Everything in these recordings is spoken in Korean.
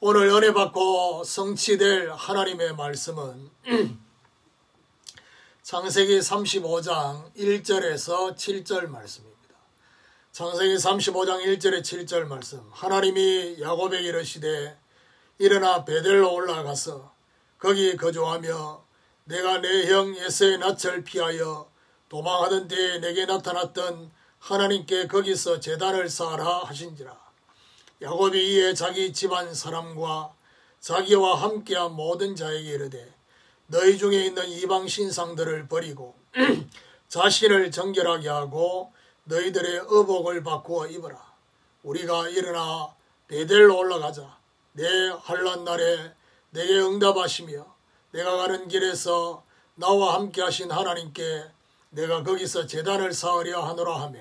오늘 은혜 받고 성취될 하나님의 말씀은 창세기 35장 1절에서 7절 말씀입니다. 창세기 35장 1절에 7절 말씀. 하나님이 야곱에게 이르시되 일어나 베델로 올라가서 거기 거주하며 내가 내 형 에서의 낯을 피하여 도망하던 때에 내게 나타났던 하나님께 거기서 제단을 쌓아라 하신지라. 야곱이 이에 자기 집안 사람과 자기와 함께한 모든 자에게 이르되 너희 중에 있는 이방 신상들을 버리고 자신을 정결하게 하고 너희들의 의복을 바꾸어 입어라. 우리가 일어나 베델로 올라가자. 내 환난 날에 내게 응답하시며 내가 가는 길에서 나와 함께 하신 하나님께 내가 거기서 제단을 쌓으려 하노라 하며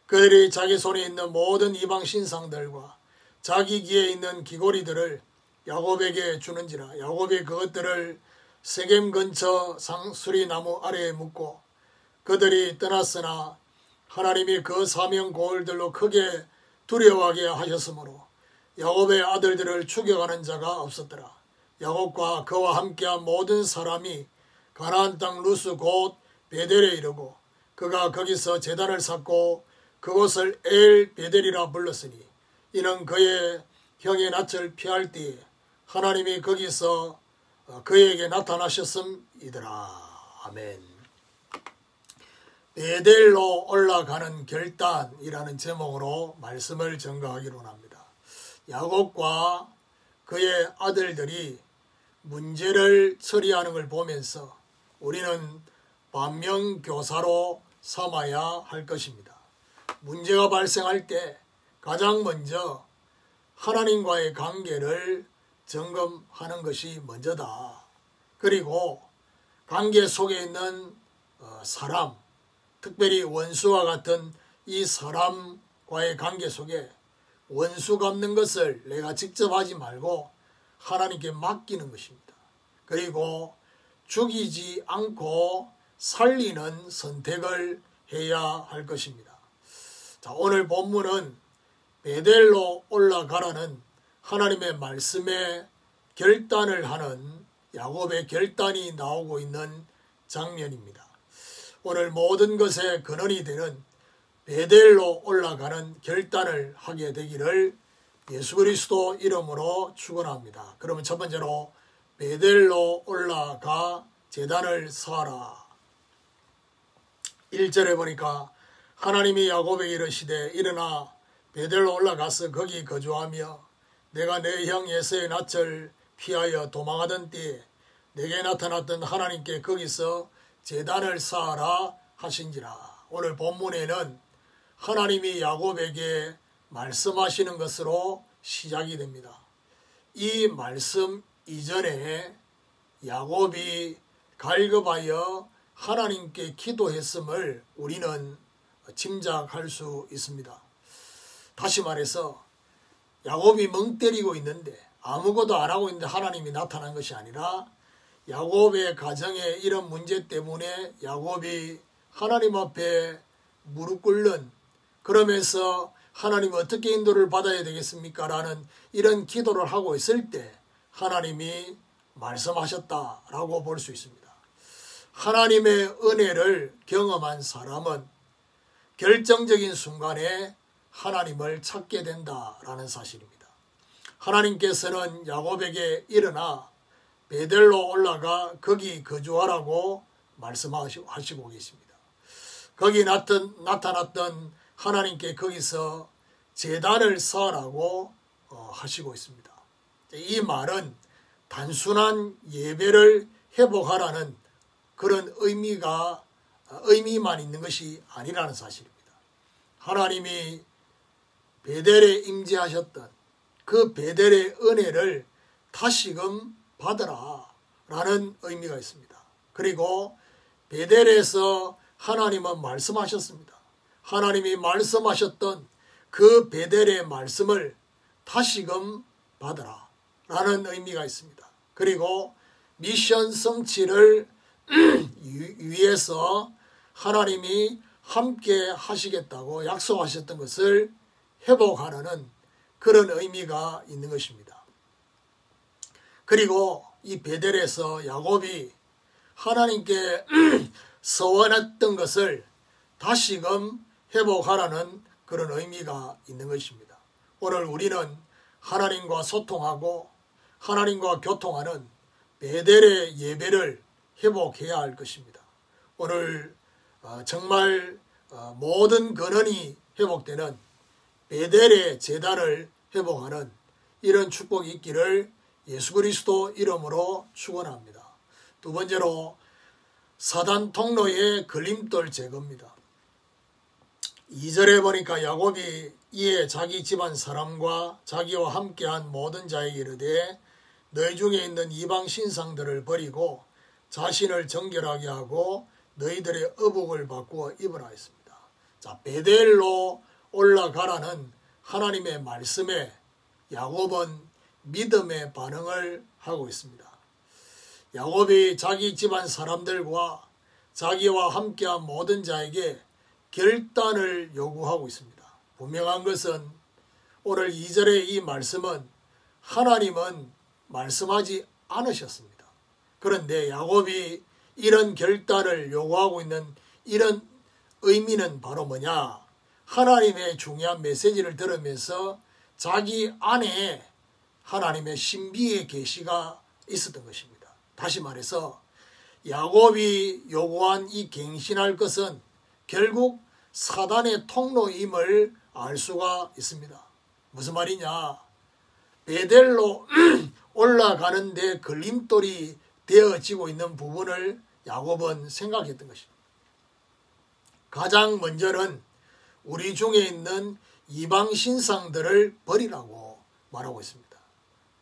그들이 자기 손에 있는 모든 이방 신상들과 자기 귀에 있는 귀고리들을 야곱에게 주는지라. 야곱이 그것들을 세겜 근처 상수리나무 아래에 묻고 그들이 떠났으나 하나님이 그 사명 고을들로 크게 두려워하게 하셨으므로 야곱의 아들들을 죽여가는 자가 없었더라. 야곱과 그와 함께한 모든 사람이 가나안 땅 루스 곧 베델에 이르고 그가 거기서 제단을 쌓고 그곳을 엘 베델이라 불렀으니 이는 그의 형의 낯을 피할 때에 하나님이 거기서 그에게 나타나셨음이더라. 아멘. 베델로 올라가는 결단이라는 제목으로 말씀을 전가하기로 합니다. 야곱과 그의 아들들이 문제를 처리하는 걸 보면서 우리는 반면교사로 삼아야 할 것입니다. 문제가 발생할 때 가장 먼저 하나님과의 관계를 점검하는 것이 먼저다. 그리고 관계 속에 있는 사람, 특별히 원수와 같은 이 사람과의 관계 속에 원수 갚는 것을 내가 직접 하지 말고 하나님께 맡기는 것입니다. 그리고 죽이지 않고 살리는 선택을 해야 할 것입니다. 자, 오늘 본문은 베델로 올라가라는 하나님의 말씀에 결단을 하는 야곱의 결단이 나오고 있는 장면입니다. 오늘 모든 것의 근원이 되는 베델로 올라가는 결단을 하게 되기를 예수 그리스도 이름으로 축원합니다. 그러면 첫 번째로 베델로 올라가 제단을 쌓아라. 1절에 보니까 하나님이 야곱에게 이르시되 일어나 베델로 올라가서 거기 거주하며 내가 내 형 에서의 낯을 피하여 도망하던 때에 내게 나타났던 하나님께 거기서 제단을 쌓아라 하신지라. 오늘 본문에는 하나님이 야곱에게 말씀하시는 것으로 시작이 됩니다. 이 말씀 이전에 야곱이 갈급하여 하나님께 기도했음을 우리는 짐작할 수 있습니다. 다시 말해서 야곱이 멍 때리고 있는데 아무것도 안 하고 있는데 하나님이 나타난 것이 아니라 야곱의 가정에 이런 문제 때문에 야곱이 하나님 앞에 무릎 꿇는, 그러면서 하나님 어떻게 인도를 받아야 되겠습니까? 라는 이런 기도를 하고 있을 때 하나님이 말씀하셨다라고 볼 수 있습니다. 하나님의 은혜를 경험한 사람은 결정적인 순간에 하나님을 찾게 된다라는 사실입니다. 하나님께서는 야곱에게 일어나 베델로 올라가 거기 거주하라고 말씀하시고 계십니다. 거기 나타났던 하나님께 거기서 제단을 쌓으라고 하시고 있습니다. 이 말은 단순한 예배를 회복하라는 그런 의미만 있는 것이 아니라는 사실입니다. 하나님이 베델에 임재하셨던 그 베델의 은혜를 다시금 받으라 라는 의미가 있습니다. 그리고 베델에서 하나님은 말씀하셨습니다. 하나님이 말씀하셨던 그 베델의 말씀을 다시금 받으라 라는 의미가 있습니다. 그리고 미션 성취를 위해서 하나님이 함께 하시겠다고 약속하셨던 것을 회복하라는 그런 의미가 있는 것입니다. 그리고 이 베델에서 야곱이 하나님께 서원했던 것을 다시금 회복하라는 그런 의미가 있는 것입니다. 오늘 우리는 하나님과 소통하고 하나님과 교통하는 베델의 예배를 회복해야 할 것입니다. 오늘 정말 모든 근원이 회복되는 베델의 제단을 회복하는 이런 축복이 있기를 예수 그리스도 이름으로 축원합니다. 두 번째로 사단 통로의 걸림돌 제거입니다. 2절에 보니까 야곱이 이에 자기 집안 사람과 자기와 함께한 모든 자에게 이르되 너희 중에 있는 이방 신상들을 버리고 자신을 정결하게 하고 너희들의 의복을 바꾸어 입으라 했습니다. 자, 베델로 올라가라는 하나님의 말씀에 야곱은 믿음의 반응을 하고 있습니다. 야곱이 자기 집안 사람들과 자기와 함께한 모든 자에게 결단을 요구하고 있습니다. 분명한 것은 오늘 2절의 이 말씀은 하나님은 말씀하지 않으셨습니다. 그런데 야곱이 이런 결단을 요구하고 있는 이런 의미는 바로 뭐냐? 하나님의 중요한 메시지를 들으면서 자기 안에 하나님의 신비의 계시가 있었던 것입니다. 다시 말해서 야곱이 요구한 이 갱신할 것은 결국 사단의 통로임을 알 수가 있습니다. 무슨 말이냐? 베델로 올라가는데 걸림돌이 되어지고 있는 부분을 야곱은 생각했던 것입니다. 가장 먼저는 우리 중에 있는 이방 신상들을 버리라고 말하고 있습니다.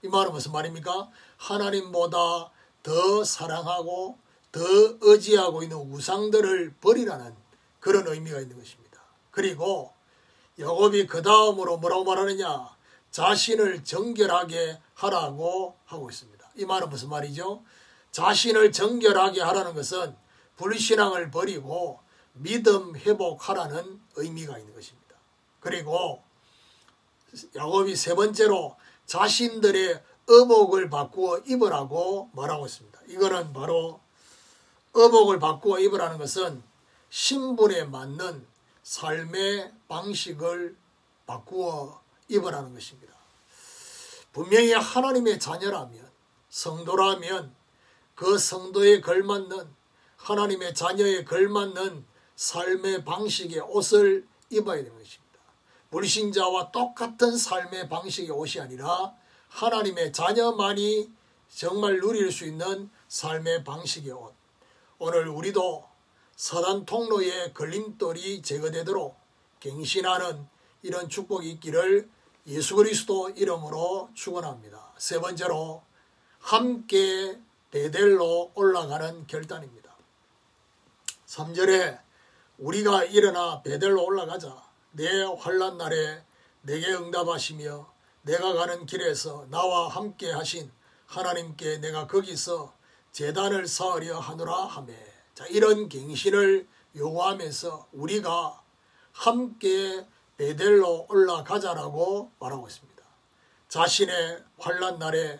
이 말은 무슨 말입니까? 하나님보다 더 사랑하고 더 의지하고 있는 우상들을 버리라는 그런 의미가 있는 것입니다. 그리고 야곱이 그 다음으로 뭐라고 말하느냐? 자신을 정결하게 하라고 하고 있습니다. 이 말은 무슨 말이죠? 자신을 정결하게 하라는 것은 불신앙을 버리고 믿음 회복하라는 의미가 있는 것입니다. 그리고 야곱이 세 번째로 자신들의 의복을 바꾸어 입으라고 말하고 있습니다. 이거는 바로 의복을 바꾸어 입으라는 것은 신분에 맞는 삶의 방식을 바꾸어 입으라는 것입니다. 분명히 하나님의 자녀라면, 성도라면 그 성도에 걸맞는, 하나님의 자녀에 걸맞는 삶의 방식의 옷을 입어야 되는 것입니다. 불신자와 똑같은 삶의 방식의 옷이 아니라 하나님의 자녀만이 정말 누릴 수 있는 삶의 방식의 옷. 오늘 우리도 사단 통로의 걸림돌이 제거되도록 갱신하는 이런 축복이 있기를 예수 그리스도 이름으로 축원합니다. 세 번째로 함께 베델로 올라가는 결단입니다. 3절에 우리가 일어나 베델로 올라가자. 내 환난 날에 내게 응답하시며 내가 가는 길에서 나와 함께 하신 하나님께 내가 거기서 제단을 쌓으려 하노라 하매. 자, 이런 갱신을 요구하면서 우리가 함께 베델로 올라가자라고 말하고 있습니다. 자신의 환난 날에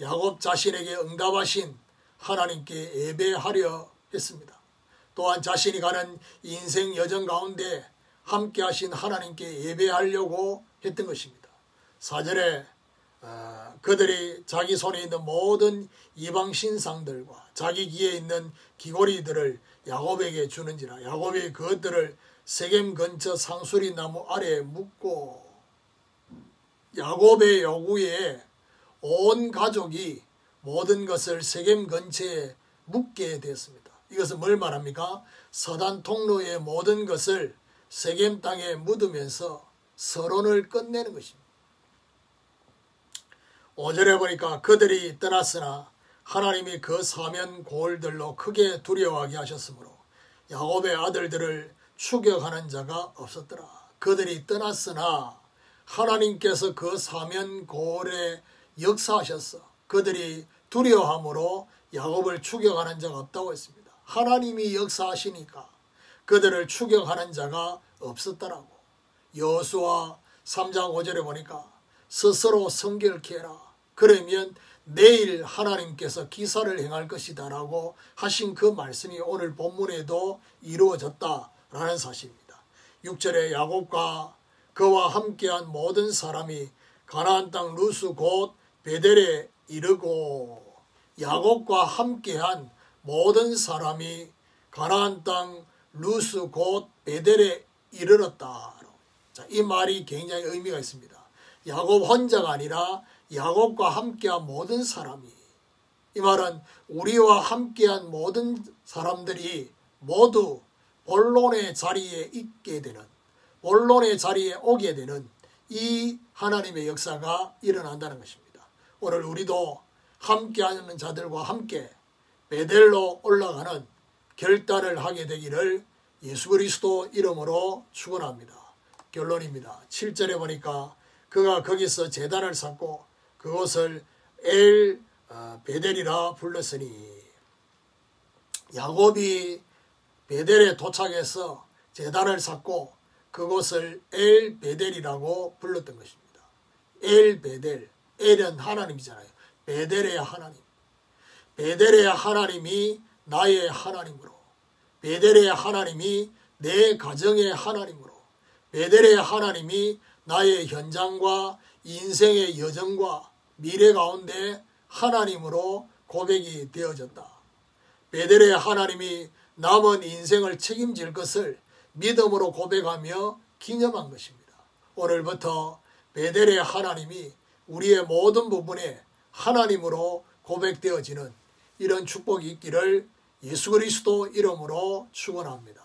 야곱 자신에게 응답하신 하나님께 예배하려 했습니다. 또한 자신이 가는 인생 여정 가운데 함께 하신 하나님께 예배하려고 했던 것입니다. 4절에 그들이 자기 손에 있는 모든 이방 신상들과 자기 귀에 있는 귀고리들을 야곱에게 주는지라. 야곱이 그것들을 세겜 근처 상수리 나무 아래에 묻고, 야곱의 요구에 온 가족이 모든 것을 세겜 근처에 묻게 되었습니다. 이것은 뭘 말합니까? 서단 통로의 모든 것을 세겜 땅에 묻으면서 서론을 끝내는 것입니다. 5절에 보니까 그들이 떠났으나 하나님이 그 사면 고을들로 크게 두려워하게 하셨으므로 야곱의 아들들을 추격하는 자가 없었더라. 그들이 떠났으나 하나님께서 그 사면 고을에 역사하셨어. 그들이 두려워함으로 야곱을 추격하는 자가 없다고 했습니다. 하나님이 역사하시니까 그들을 추격하는 자가 없었더라고. 여호수아 3장 5절에 보니까 스스로 성결케 해라. 그러면 내일 하나님께서 기사를 행할 것이다 라고 하신 그 말씀이 오늘 본문에도 이루어졌다라는 사실입니다. 6절에 야곱과 그와 함께한 모든 사람이 가나안 땅 루스 곧 베델에 이르고, 야곱과 함께한 모든 사람이 가나안 땅 루스 곧 베델에 이르렀다. 자, 이 말이 굉장히 의미가 있습니다. 야곱 혼자가 아니라 야곱과 함께한 모든 사람이, 이 말은 우리와 함께한 모든 사람들이 모두 본론의 자리에 있게 되는, 본론의 자리에 오게 되는 이 하나님의 역사가 일어난다는 것입니다. 오늘 우리도 함께하는 자들과 함께 베델로 올라가는 결단을 하게 되기를 예수 그리스도 이름으로 축원합니다. 결론입니다. 7절에 보니까 그가 거기서 제단을 쌓고 그곳을 엘 베델이라 불렀으니, 야곱이 베델에 도착해서 제단을 쌓고 그곳을 엘 베델이라고 불렀던 것입니다. 엘 베델, 엘은 하나님이잖아요. 베델의 하나님, 베델의 하나님이 나의 하나님으로, 베델의 하나님이 내 가정의 하나님으로, 베델의 하나님이 나의 현장과 인생의 여정과 미래 가운데 하나님으로 고백이 되어졌다. 베델의 하나님이 남은 인생을 책임질 것을 믿음으로 고백하며 기념한 것입니다. 오늘부터 베델의 하나님이 우리의 모든 부분에 하나님으로 고백되어지는 이런 축복이 있기를 예수 그리스도 이름으로 축원합니다.